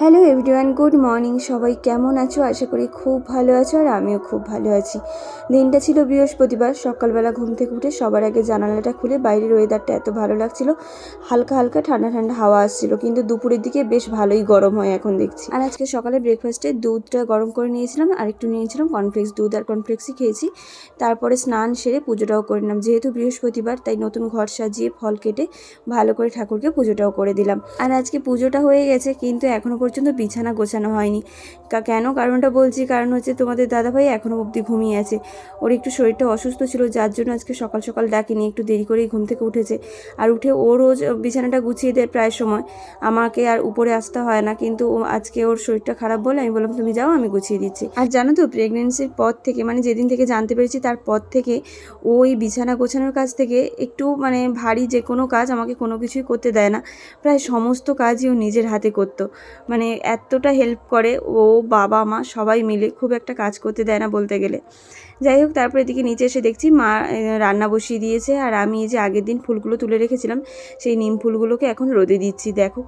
Hello everyone, good morning. সবাই কেমন আছো? আশা করি খুব ভালো আছো, আর আমিও খুব ভালো আছি। দিনটা ছিল বৃহস্পতিবার। সকালবেলা ঘুম থেকে উঠে সবার আগে জানালাটা খুলে বাইরের ওয়েদারটা এত ভালো লাগছিল, হালকা হালকা ঠান্ডা ঠান্ডা হাওয়া আসছিল, কিন্তু দুপুরের দিকে বেশ ভালোই গরম হয় এখন দেখছি। আর আজকে সকালে ব্রেকফাস্টে দুধটা গরম করে নিয়েছিলাম, আর একটু নিয়েছিলাম কর্নফ্লেক্স। দুধ আর কর্নফ্লেক্সই খেয়েছি। তারপরে স্নান সেরে পুজোটাও করে নিলাম। যেহেতু বৃহস্পতিবার, তাই নতুন ঘর সাজিয়ে ফল কেটে ভালো করে ঠাকুরকে পুজোটাও করে দিলাম। আর আজকে পুজোটা হয়ে গেছে, কিন্তু এখনও পর্যন্ত বিছানা গোছানো হয়নি। কেন কারণটা বলছি, কারণ হচ্ছে তোমাদের দাদাভাই এখনও অবধি ঘুমিয়ে আছে। ওর একটু শরীরটা অসুস্থ ছিল, যার জন্য আজকে সকাল সকাল ডাকিনি, একটু দেরি করেই ঘুম থেকে উঠেছে। আর উঠে ও রোজ বিছানাটা গুছিয়ে দেয় প্রায় সময়, আমাকে আর উপরে আসতে হয় না। কিন্তু আজকে ওর শরীরটা খারাপ বলে আমি বললাম তুমি যাও, আমি গুছিয়ে দিচ্ছি। আর জানো তো, প্রেগনেন্সির পর থেকে, মানে যেদিন থেকে জানতে পেরেছি তারপর থেকে ওই বিছানা গোছানোর কাজ থেকে একটু মানে ভারী যে কোনো কাজ আমাকে কোনো কিছুই করতে দেয় না। প্রায় সমস্ত কাজই ও নিজের হাতে করতো। মানে এতটা হেল্প করে ও, বাবা মা সবাই মিলে, খুব একটা কাজ করতে দেয় না বলতে গেলে। যাই হোক, তারপর এদিকে নিচে এসে দেখছি মা রান্না বসিয়ে দিয়েছে, আর আমি এই যে আগের দিন ফুলগুলো তুলে রেখেছিলাম সেই নিম ফুলগুলোকে এখন রোদে দিচ্ছি। দেখো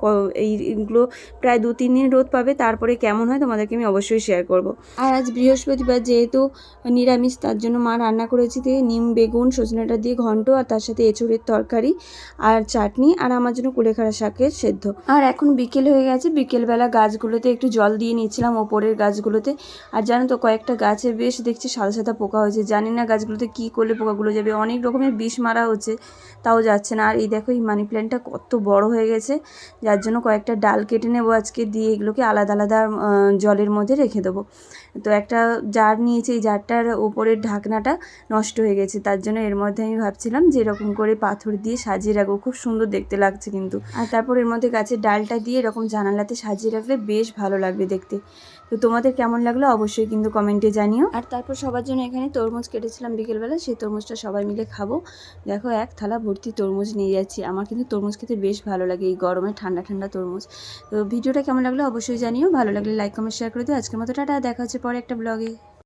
এইগুলো প্রায় 2-3 দিন রোদ পাবে, তারপরে কেমন হয় তোমাদেরকে আমি অবশ্যই শেয়ার করব। আর আজ বৃহস্পতিবার, যেহেতু নিরামিষ, তার জন্য মা রান্না করেছি নিম বেগুন সজনেটা দিয়ে ঘন্ট, আর তার সাথে এঁচোড়ের তরকারি আর চাটনি, আর আমার জন্য কুলেখাড়া শাকের সেদ্ধ। আর এখন বিকেল হয়ে গেছে, বিকেলবেলা গাছগুলোতে একটু জল দিয়ে নিচ্ছিলাম, ওপরের গাছগুলোতে। আর জানো তো, কয়েকটা গাছে বেশ দেখছি সাদা সাদা পোকা হয়েছে। জানি না গাছগুলোতে কী করলে পোকাগুলো যাবে। অনেক রকমের বিষ মারা হচ্ছে, তাও যাচ্ছে না। আর এই দেখো, এই মানি প্ল্যান্টটা কত বড় হয়ে গেছে, যার জন্য কয়েকটা ডাল কেটে নেবো আজকে, দিয়ে এগুলোকে আলাদা আলাদা জলের মধ্যে রেখে দেবো। তো একটা জার নিয়েছি, এই জারটার ওপরের ঢাকনাটা নষ্ট হয়ে গেছে, তার জন্য এর মধ্যে আমি ভাবছিলাম যে এরকম করে পাথর দিয়ে সাজিয়ে রাখবো, খুব সুন্দর দেখতে লাগছে কিন্তু। আর তারপর এর মধ্যে গাছের ডালটা দিয়ে এরকম জানালাতে সাজিয়ে রাখলে বেশ ভালো লাগবে দেখতে। তো তোমাদের কেমন লাগলো অবশ্যই কিন্তু কমেন্টে জানিও। আর তারপর সবার জন্য এখানে তরমুজ কেটেছিলাম বিকেলবেলা, সেই তরমুজটা সবাই মিলে খাবো। দেখো, এক থালা ভর্তি তরমুজ নিয়ে যাচ্ছি। আমার কিন্তু তরমুজ খেতে বেশ ভালো লাগে, এই গরমে ঠান্ডা ঠান্ডা তরমুজ। তো ভিডিওটা কেমন লাগলো অবশ্যই জানিও। ভালো লাগলে লাইক কমেন্ট শেয়ার করে দিও। আজকের মতো টাটা, দেখা হচ্ছে পরে একটা ব্লগে।